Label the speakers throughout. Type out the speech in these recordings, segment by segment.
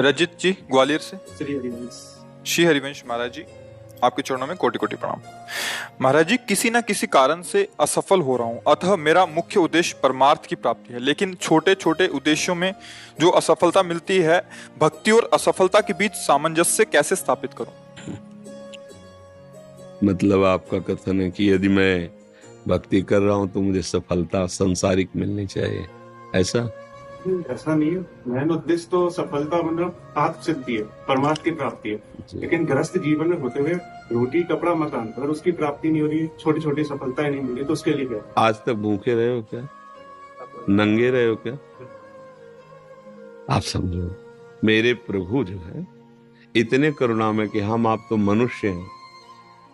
Speaker 1: रजित जी ग्वालियर से।
Speaker 2: श्री हरिवंश।
Speaker 1: श्री हरिवंश महाराज जी, आपके चरणों में कोटि कोटि प्रणाम। महाराज जी, किसी न किसी कारण से असफल हो रहा हूँ, अतः मेरा मुख्य उद्देश्य परमार्थ की प्राप्ति है, लेकिन छोटे छोटे उद्देश्यों में जो असफलता मिलती है, भक्ति और असफलता के बीच सामंजस्य कैसे स्थापित करूं?
Speaker 3: मतलब आपका कथन है कि यदि मैं भक्ति कर रहा हूं तो मुझे सफलता संसारिक मिलनी चाहिए, ऐसा
Speaker 2: नहीं है। मेन उद्देश्य तो सफलता मतलब आत्म सिद्धि है, परमार्थ की प्राप्ति है। लेकिन गृहस्थ जीवन में होते हुए रोटी कपड़ा मकान, अगर उसकी प्राप्ति नहीं हो रही, छोटी छोटी सफलताएं नहीं मिली, तो उसके लिए क्या?
Speaker 3: आज तक भूखे रहे हो क्या? नंगे रहे हो क्या? आप समझो, मेरे प्रभु जो है इतने करुणामय कि हम आप तो मनुष्य हैं,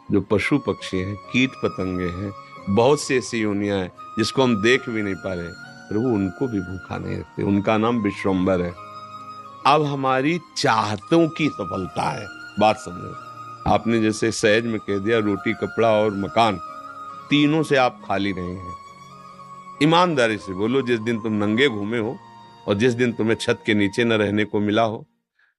Speaker 3: जो पशु पक्षी हैं, कीट पतंगे हैं, बहुत सी ऐसी योनियां हैं जिसको हम देख भी नहीं पा रहे, प्रभु उनको भी भूखा नहीं रखते। उनका नाम विश्वम्बर है। अब हमारी चाहतों की सफलता है। बात समझो, आपने जैसे सहज में कह दिया रोटी कपड़ा और मकान, तीनों से आप खाली नहीं हैं। ईमानदारी से बोलो, जिस दिन तुम नंगे घूमे हो और जिस दिन तुम्हें छत के नीचे न रहने को मिला हो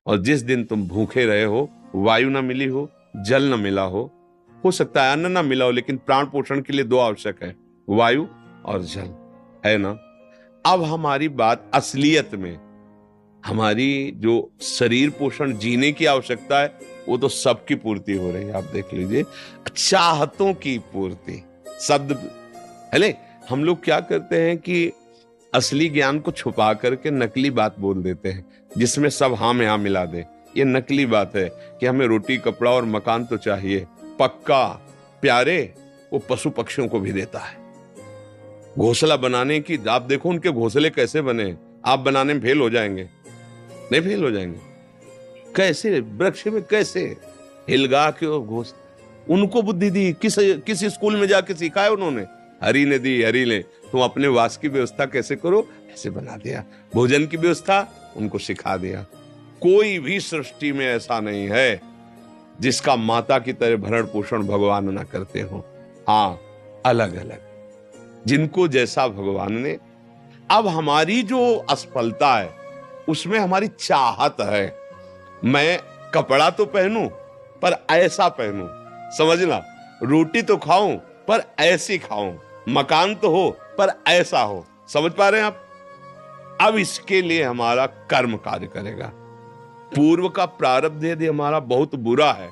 Speaker 3: और जिस दिन तुम भूखे रहे हो, वायु न मिली हो, जल न मिला हो सकता है अन्न न मिला हो, लेकिन प्राण पोषण के लिए दो आवश्यक है, वायु और जल, है ना? अब हमारी बात असलियत में, हमारी जो शरीर पोषण जीने की आवश्यकता है वो तो सबकी पूर्ति हो रही है। आप देख लीजिए, चाहतों की पूर्ति शब्द है। हम लोग क्या करते हैं कि असली ज्ञान को छुपा करके नकली बात बोल देते हैं, जिसमें सब हाँ में हाँ मिला दे। ये नकली बात है कि हमें रोटी कपड़ा और मकान तो चाहिए, पक्का प्यारे वो पशु पक्षियों को भी देता है। घोंसला बनाने की, आप देखो उनके घोंसले कैसे बने, आप बनाने में फेल हो जाएंगे। नहीं फेल हो जाएंगे? कैसे वृक्ष में कैसे हिलगा के घोंसला, उनको बुद्धि दी किस स्कूल में जाके सिखाया उन्होंने? हरि ने दी, हरि ने। तुम अपने वास की व्यवस्था कैसे करो, ऐसे बना दिया। भोजन की व्यवस्था उनको सिखा दिया। कोई भी सृष्टि में ऐसा नहीं है जिसका माता की तरह भरण पोषण भगवान ना करते हो। हाँ, अलग अलग जिनको जैसा भगवान ने। अब हमारी जो असफलता है उसमें हमारी चाहत है, मैं कपड़ा तो पहनूं पर ऐसा पहनूं, समझना, रोटी तो खाऊं पर ऐसी खाऊं, मकान तो हो पर ऐसा हो। समझ पा रहे हैं आप? अब इसके लिए हमारा कर्म कार्य करेगा। पूर्व का प्रारब्ध यदि हमारा बहुत बुरा है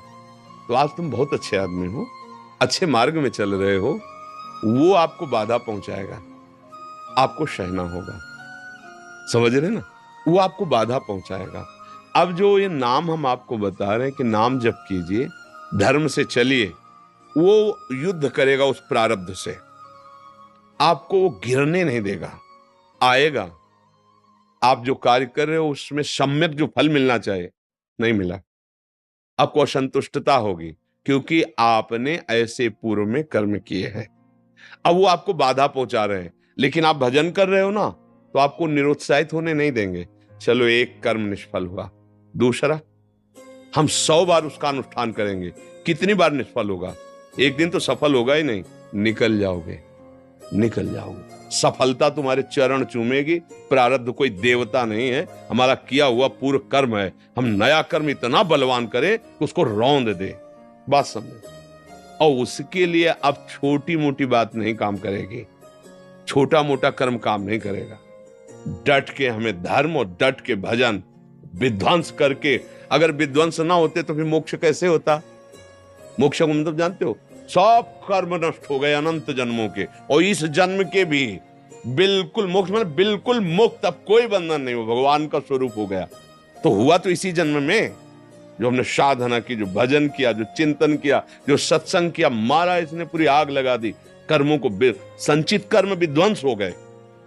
Speaker 3: तो आज तुम बहुत अच्छे आदमी हो, अच्छे मार्ग में चल रहे हो, वो आपको बाधा पहुंचाएगा, आपको सहना होगा। समझ रहे ना? वो आपको बाधा पहुंचाएगा। अब जो ये नाम हम आपको बता रहे हैं कि नाम जप कीजिए, धर्म से चलिए, वो युद्ध करेगा उस प्रारब्ध से, आपको वो गिरने नहीं देगा, आएगा। आप जो कार्य कर रहे हो उसमें सम्यक जो फल मिलना चाहिए नहीं मिला, आपको असंतुष्टता होगी, क्योंकि आपने ऐसे पूर्व में कर्म किए हैं। अब वो आपको बाधा पहुंचा रहे हैं, लेकिन आप भजन कर रहे हो ना, तो आपको निरुत्साहित होने नहीं देंगे। चलो, एक कर्म निष्फल हुआ, दूसरा हम 100 बार उसका अनुष्ठान करेंगे, कितनी बार निष्फल होगा? एक दिन तो सफल होगा ही नहीं, निकल जाओगे, निकल जाओगे। सफलता तुम्हारे चरण चूमेगी। प्रारब्ध कोई देवता नहीं है, हमारा किया हुआ पूर्व कर्म है। हम नया कर्म इतना बलवान करें कि उसको रौंद दे। बात समझो। और उसके लिए अब छोटी मोटी बात नहीं काम करेगी, छोटा मोटा कर्म काम नहीं करेगा। डट के हमें धर्म और डट के भजन विध्वंस करके, अगर विध्वंस ना होते तो फिर मोक्ष कैसे होता? मोक्ष को मतलब जानते हो? सब कर्म नष्ट हो गए अनंत जन्मों के, और इस जन्म के भी बिल्कुल मोक्ष, मतलब बिल्कुल मुक्त, अब कोई बंधन नहीं हो, भगवान का स्वरूप हो गया। तो हुआ तो इसी जन्म में, जो हमने साधना की, जो भजन किया, जो चिंतन किया, जो सत्संग किया, मारा इसने पूरी आग लगा दी। कर्मों को, संचित कर्म विध्वंस हो गए,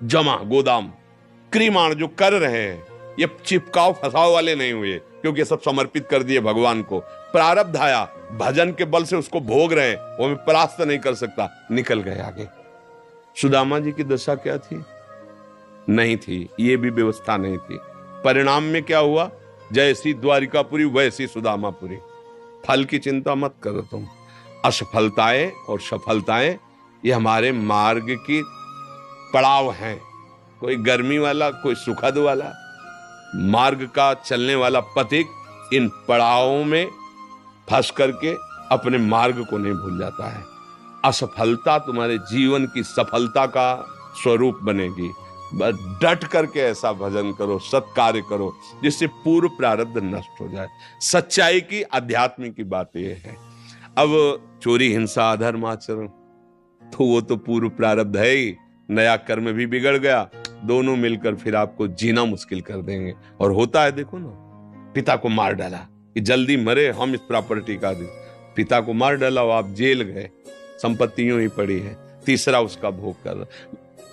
Speaker 3: जमा गोदाम क्रीमाण जो कर रहे हैं, ये चिपकाव फसाव वाले नहीं हुए, क्योंकि सब समर्पित कर दिए भगवान को। प्रारब्ध आया, भजन के बल से उसको भोग रहे हैं, वो मैं परास्त नहीं कर सकता, निकल गए आगे। सुदामा जी की दशा क्या थी? नहीं थी, ये भी व्यवस्था नहीं थी। परिणाम में क्या हुआ? जैसी द्वारिकापुरी वैसी सुदामापुरी। फल की चिंता मत करो तुम। असफलताएं और सफलताएं ये हमारे मार्ग की पड़ाव हैं, कोई गर्मी वाला, कोई सुखद वाला। मार्ग का चलने वाला पथिक इन पड़ावों में फंस करके अपने मार्ग को नहीं भूल जाता है। असफलता तुम्हारे जीवन की सफलता का स्वरूप बनेगी। बस डट करके ऐसा भजन करो, सत्कार्य करो जिससे पूर्व प्रारब्ध नष्ट हो जाए। सच्चाई की, आध्यात्मिक की बात यह है। अब चोरी, हिंसा, अधर्म आचरण तो वो तो पूर्व प्रारब्ध है ही, नया कर्म भी बिगड़ गया, दोनों मिलकर फिर आपको जीना मुश्किल कर देंगे। और होता है, देखो ना, पिता को मार डाला कि जल्दी मरे हम इस प्रॉपर्टी का दे, पिता को मार डाला और आप जेल गए, संपत्ति यूं ही पड़ी है, तीसरा उसका भोग कर,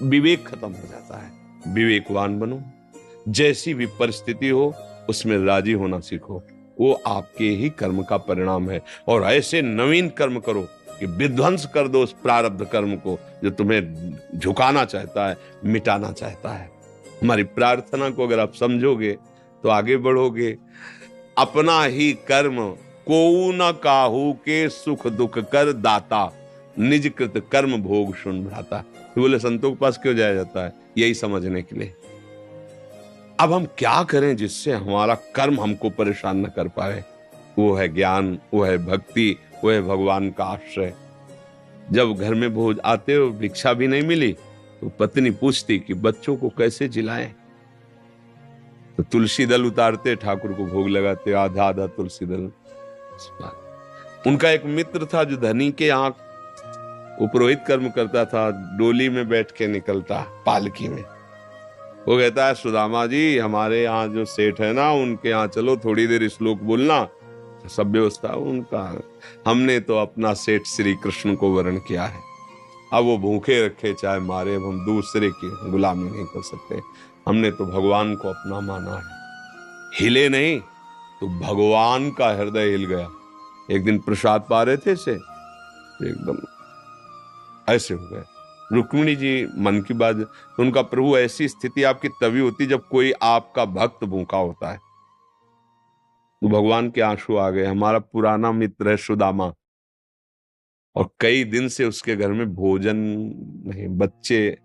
Speaker 3: विवेक खत्म हो जाता है। विवेकवान बनो, जैसी भी परिस्थिति हो उसमें राजी होना सीखो, वो आपके ही कर्म का परिणाम है। और ऐसे नवीन कर्म करो कि विध्वंस कर दो उस प्रारब्ध कर्म को जो तुम्हें झुकाना चाहता है, मिटाना चाहता है। हमारी प्रार्थना को अगर आप समझोगे तो आगे बढ़ोगे। अपना ही कर्म को न काहू के सुख दुख कर दाता, निज कृत कर्म भोग सुन भ्राता। तो बोले संतों के पास क्यों जाया जाता है? यही समझने के लिए। अब हम क्या करें जिससे हमारा कर्म हमको परेशान न कर पाए? वो है ज्ञान, वो है भक्ति, वो है भगवान का आश्रय। जब घर में भोज आते हो, भिक्षा भी नहीं मिली, तो पत्नी पूछती कि बच्चों को कैसे जिलाएं? तो तुलसी दल उतारते, ठाकुर को भोग लगाते, आधा आधा तुलसी दल। उनका एक मित्र था जो धनी के यहाँ उपरोहित कर्म करता था, डोली में बैठ के निकलता, पालकी में। वो कहता है, सुदामा जी हमारे यहाँ जो सेठ है ना, उनके यहाँ चलो, थोड़ी देर श्लोक बोलना। सब व्यवस्था उनका, हमने तो अपना सेठ श्री कृष्ण को वर्ण किया है। अब वो भूखे रखे चाहे मारे, अब हम दूसरे की गुलामी नहीं कर सकते। हमने तो भगवान को अपना माना है। हिले नहीं तो भगवान का हृदय हिल गया। एक दिन प्रसाद पा रहे थे से एकदम ऐसे हो गए। रुक्मिणी जी मन की बात, तो उनका प्रभु, ऐसी स्थिति आपकी तभी होती जब कोई आपका भक्त भूखा होता है। तो भगवान के आंसू आ गए। हमारा पुराना मित्र है सुदामा, और कई दिन से उसके घर में भोजन नहीं, बच्चे।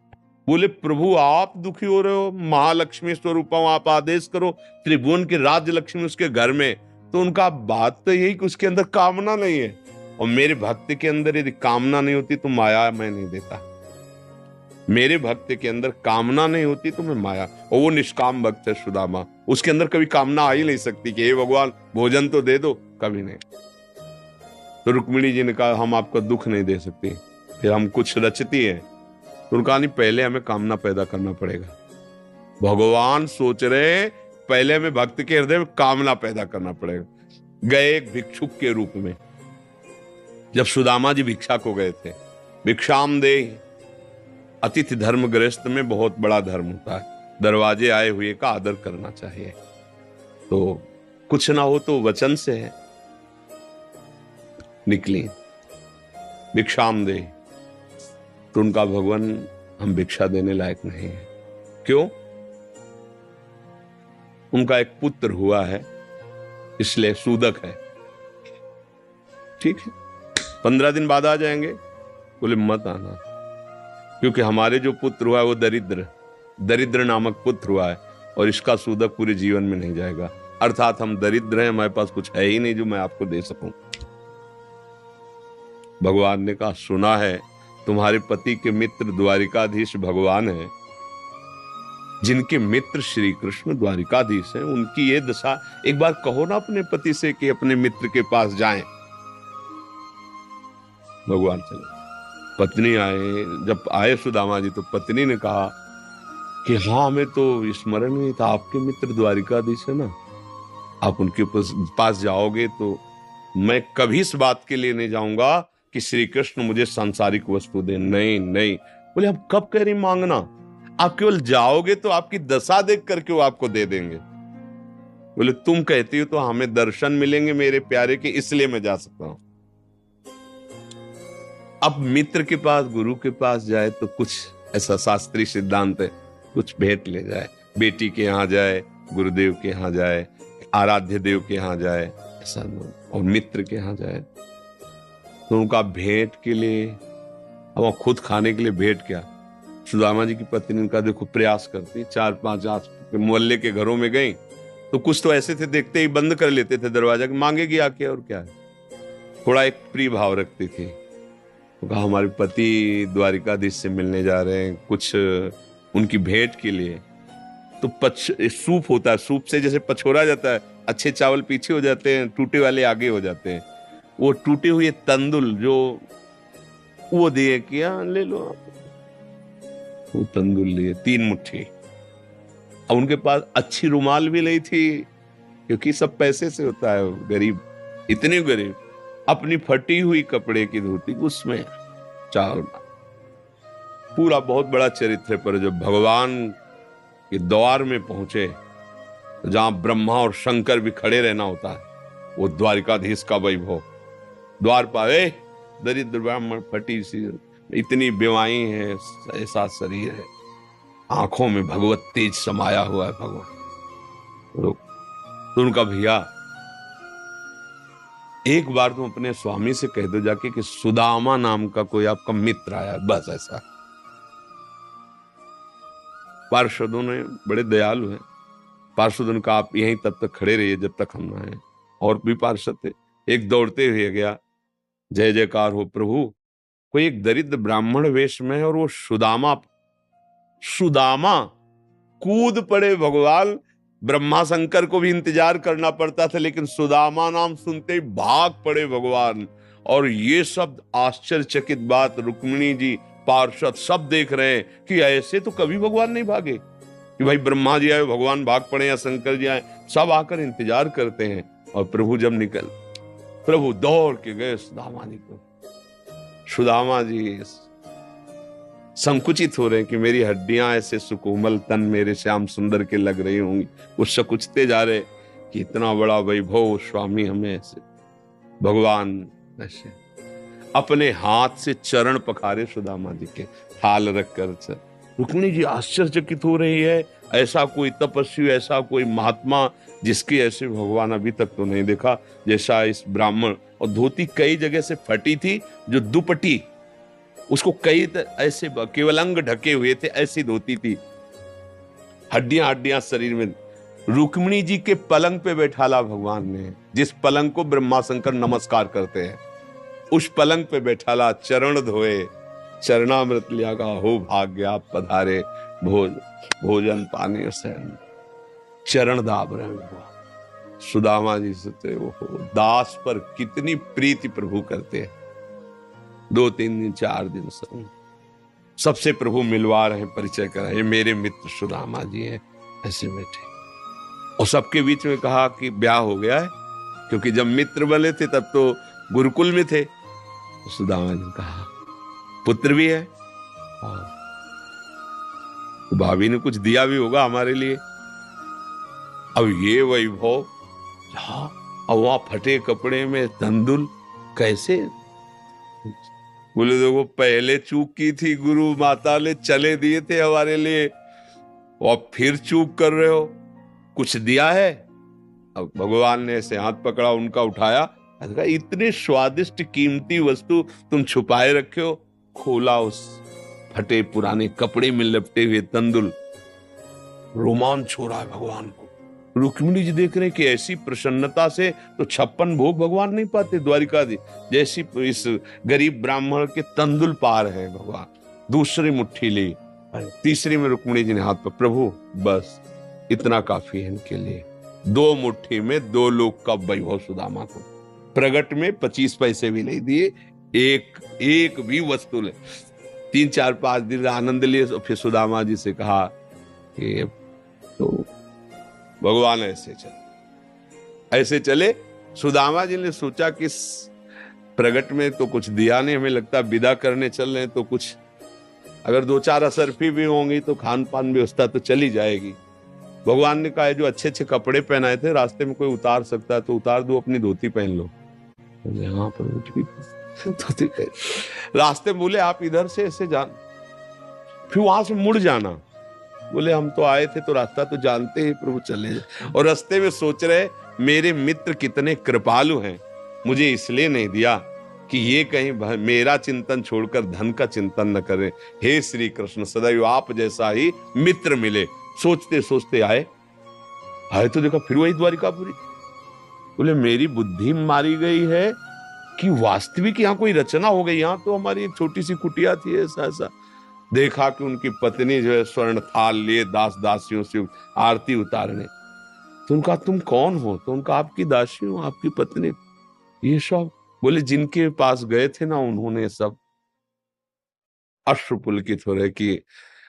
Speaker 3: बोले प्रभु आप दुखी हो रहे हो, महालक्ष्मी स्वरूप आप आदेश करो, त्रिभुवन की राज्य लक्ष्मी उसके घर में। तो उनका बात तो यही कि उसके अंदर कामना नहीं है, और मेरे भक्त के अंदर यदि कामना नहीं होती तो माया मैं नहीं देता। मेरे भक्त के अंदर कामना नहीं होती तो मैं माया, और वो निष्काम भक्त है सुदामा, उसके अंदर कभी कामना आ ही नहीं सकती कि हे भगवान भोजन तो दे दो, कभी नहीं। तो रुक्मिणी जी ने कहा हम आपका दुख नहीं दे सकती। फिर हम कुछ रचती है, तो उनका नहीं, पहले हमें कामना पैदा करना पड़ेगा। भगवान सोच रहे पहले हमें भक्त के हृदय में कामना पैदा करना पड़ेगा। गए एक भिक्षुक के रूप में, जब सुदामा जी भिक्षा को गए थे, भिक्षाम दे, अतिथि धर्म गृहस्थ में बहुत बड़ा धर्म होता है, दरवाजे आए हुए का आदर करना चाहिए। तो कुछ ना हो तो वचन से है। निकली भिक्षाम दे, तो उनका भगवान हम भिक्षा देने लायक नहीं है। क्यों? उनका एक पुत्र हुआ है, इसलिए सूदक है। ठीक है, 15 दिन बाद आ जाएंगे। बोले मत आना, क्योंकि हमारे जो पुत्र हुआ है वो दरिद्र नामक पुत्र हुआ है, और इसका सूदक पूरे जीवन में नहीं जाएगा। अर्थात हम दरिद्र हैं, हमारे पास कुछ है ही नहीं जो मैं आपको दे सकूं। भगवान ने कहा सुना है तुम्हारे पति के मित्र द्वारिकाधीश भगवान है, जिनके मित्र श्री कृष्ण द्वारिकाधीश हैं, उनकी ये दशा, एक बार कहो ना अपने पति से कि अपने मित्र के पास जाएं। भगवान चले, पत्नी आए। जब आए सुदामा जी तो पत्नी ने कहा कि हाँ हमें तो स्मरण नहीं था, आपके मित्र द्वारिकाधीश है ना, आप उनके पास जाओगे तो मैं कभी इस बात के लिए नहीं जाऊंगा कि श्री कृष्ण मुझे सांसारिक वस्तु दे। नहीं नहीं। बोले अब कब कह रही मांगना, आप केवल जाओगे तो आपकी दशा देख करके वो आपको दे देंगे। बोले तुम कहती हो तो हमें दर्शन मिलेंगे मेरे प्यारे के, इसलिए मैं जा सकता हूं। अब मित्र के पास, गुरु के पास जाए तो कुछ ऐसा शास्त्रीय सिद्धांत है, कुछ भेंट ले जाए। बेटी के यहाँ जाए, गुरुदेव के यहाँ जाए, आराध्य देव के यहाँ जाए, ऐसा, और मित्र के यहाँ जाए तो उनका भेंट के लिए, अब खुद खाने के लिए भेंट क्या। सुदामा जी की पत्नी उनका देखो प्रयास करती, 4-5 मोहल्ले के घरों में गई तो कुछ तो ऐसे थे, देखते ही बंद कर लेते थे दरवाजा, मांगेगी आके और क्या है। थोड़ा एक प्रिय भाव रखती थी। तो कहा हमारे पति द्वारिकाधीश से मिलने जा रहे हैं, कुछ उनकी भेंट के लिए। तो सूप होता है, सूप से जैसे पछोरा जाता है, अच्छे चावल पीछे हो जाते हैं, टूटे वाले आगे हो जाते हैं। वो टूटे हुए तंदुल जो वो दिए कि हाँ ले लो आप। वो तंदुल लिए 3 मुट्ठी। अब उनके पास अच्छी रुमाल भी नहीं थी, क्योंकि सब पैसे से होता है, गरीब, इतने गरीब। अपनी फटी हुई कपड़े की धोती, उसमें चावल। पूरा बहुत बड़ा चरित्र पर जब भगवान के द्वार में पहुंचे, जहां ब्रह्मा और शंकर भी खड़े रहना होता है, वो द्वारिकाधीश का वैभव। द्वार पावे दरिद्र ब्राह्मण, फटी सी, इतनी बेवाई है, ऐसा शरीर है, आंखों में भगवत तेज समाया हुआ है भगवान। तो उनका भैया एक बार तुम अपने स्वामी से कह दो जाके कि सुदामा नाम का कोई आपका मित्र आया, बस ऐसा। पार्षदों ने बड़े दयालु हैं, पार्षदों ने कहा आप यहीं तब तक खड़े रहिए जब तक हम ना आए। और भी पार्षद थे, एक दौड़ते हुए गया, जय जयकार हो प्रभु, कोई एक दरिद्र ब्राह्मण वेश में है और वो सुदामा कूद पड़े भगवान। ब्रह्मा शंकर को भी इंतजार करना पड़ता था, लेकिन सुदामा नाम सुनते ही भाग पड़े भगवान। और ये सब आश्चर्यचकित बात रुक्मिणी जी, पार्षद सब देख रहे हैं कि ऐसे तो कभी भगवान नहीं भागे कि भाई ब्रह्मा जी आए भगवान भाग पड़े या शंकर जी आए, सब आकर इंतजार करते हैं। और प्रभु जब प्रभु दौड़ के गए सुदामा जी को। सुदामा जी संकुचित हो रहे हैं कि मेरी हड्डियां ऐसे सुकोमल, तन मेरे श्याम सुंदर के लग रही होंगी। वो सकुचते जा रहे कि इतना बड़ा वैभव स्वामी हमें ऐसे। भगवान ऐसे अपने हाथ से चरण पखारे सुदामा जी के, थाल रखकर। रुक्मिणी जी आश्चर्यचकित हो रही है, ऐसा कोई तपस्वी, ऐसा कोई महात्मा जिसके ऐसे भगवान अभी तक तो नहीं देखा जैसा इस ब्राह्मण। और धोती कई जगह से फटी थी, जो दुपट्टी उसको कई ऐसे केवल अंग ढके हुए थे, ऐसी धोती थी, हड्डियां शरीर में। रुक्मिणी जी के पलंग पे बैठाला भगवान ने, जिस पलंग को ब्रह्मा शंकर नमस्कार करते हैं, उस पलंग पे बैठाला, चरण धोए, चरणामृत लिया, का हो भाग्य आप पधारे, भोजन पानी से चरण दाब रहे भगवान। सुदामा जी से वो दास पर कितनी प्रीति प्रभु करते हैं। 2-3 दिन 4 दिन सबसे प्रभु मिलवा रहे, परिचय कराए, ये मेरे मित्र सुदामा जी हैं, ऐसे बैठे। और सबके बीच में कहा कि ब्याह हो गया है, क्योंकि जब मित्र बने थे तब तो गुरुकुल में थे। सुदामा जी ने कहा पुत्र भी है, तो भाभी ने कुछ दिया भी होगा हमारे लिए। अब ये वैभव, अब वहां फटे कपड़े में तंदुल कैसे? बोले देखो पहले चूक की थी, गुरु माता ने चले दिए थे हमारे लिए, और फिर चूक कर रहे हो, कुछ दिया है? अब भगवान ने ऐसे हाथ पकड़ा, उनका उठाया, इतने स्वादिष्ट कीमती वस्तु तुम छुपाए रखे हो। खोला, उस फटे पुराने कपड़े में लपटे हुए तंदुल, रोमांच हो रहा है भगवान को। रुक्मिणी जी देख रहे हैं कि ऐसी प्रसन्नता से तो 56 भोग भगवान नहीं पाते द्वारिकाधीश, जैसी इस गरीब ब्राह्मण के तंदुल पार है भगवान। दूसरी मुट्ठी ली, तीसरी में रुक्मिणी जी ने हाथ पर, प्रभु बस इतना काफी है इनके लिए। 2 मुट्ठी में 2 लोग का वैभव सुदामा को। प्रगट में 25 पैसे भी नहीं दिए, एक भी वस्तु ले। 3-4-5 दिन आनंद लिए, फिर सुदामा जी से कहा कि तो भगवान ऐसे चले। सुदामा जी ने सोचा कि प्रगट में तो कुछ दिया नहीं, हमें लगता विदा करने चल रहे हैं, तो कुछ अगर 2-4 असरफी भी होंगी तो खान पान व्यवस्था तो चली जाएगी। भगवान ने कहा जो अच्छे अच्छे कपड़े पहनाए थे, रास्ते में कोई उतार सकता है तो उतार दो, अपनी धोती पहन लो। यहाँ पर धोती रास्ते बोले आप इधर से ऐसे जान, फिर वहां से मुड़ जाना। बोले हम तो आए थे तो रास्ता तो जानते ही प्रभु, चले जाए। और रास्ते में सोच रहे मेरे मित्र कितने कृपालु हैं, मुझे इसलिए नहीं दिया कि ये कहीं मेरा चिंतन छोड़कर धन का चिंतन न करें। हे श्री कृष्ण, सदैव आप जैसा ही मित्र मिले। सोचते सोचते आए तो देखा फिर वही द्वारिकापुरी। बोले मेरी बुद्धि मारी गई है कि वास्तविक यहाँ कोई रचना हो गई। यहाँ तो हमारी एक छोटी सी कुटिया थी, ऐसा ऐसा। देखा कि उनकी पत्नी जो है स्वर्ण थाल लिए दास दासियों से आरती उतारने। तो उनका तुम कौन हो? तो उनका आपकी दासी हूं, आपकी पत्नी। ये सब बोले जिनके पास गए थे ना उन्होंने सब अश्रुपुलकित हो रहे कि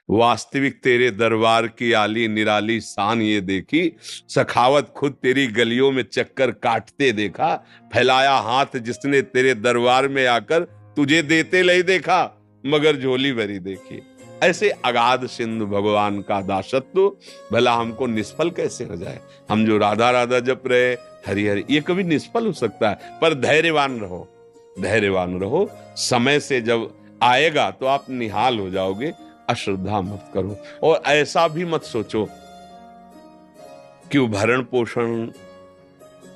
Speaker 3: वास्तविक तेरे दरबार की आली निराली शान ये देखी, सखावत खुद तेरी गलियों में चक्कर काटते देखा, फैलाया हाथ जिसने तेरे दरबार में आकर तुझे देते नहीं देखा, मगर झोली भरी देखी। ऐसे अगाध सिंधु भगवान का दासत्व भला हमको निष्फल कैसे हो जाए? हम जो राधा राधा जप रहे हरि हरि, ये कभी निष्फल हो सकता है? पर धैर्यवान रहो, धैर्यवान रहो। समय से जब आएगा तो आप निहाल हो जाओगे। अश्रद्धा मत करो और ऐसा भी मत सोचो कि भरण पोषण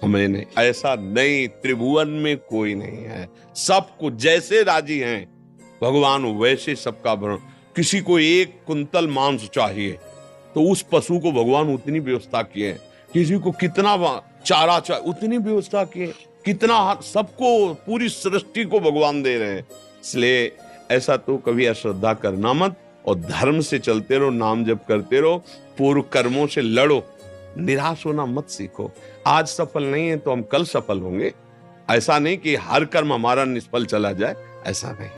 Speaker 3: हमें नहीं, ऐसा नहीं। त्रिभुवन में कोई नहीं है, सबको जैसे राजी हैं भगवान वैसे सबका भरण। किसी को 1 कुंतल मांस चाहिए तो उस पशु को भगवान उतनी व्यवस्था किए। किसी को कितना चारा चाहिए उतनी व्यवस्था किए। कितना सबको, पूरी सृष्टि को भगवान दे रहे हैं। इसलिए ऐसा तो कभी अश्रद्धा करना मत और धर्म से चलते रहो, नाम जप करते रहो, पूर्व कर्मों से लड़ो, निराश होना मत सीखो। आज सफल नहीं है तो हम कल सफल होंगे। ऐसा नहीं कि हर कर्म हमारा निष्फल चला जाए, ऐसा नहीं।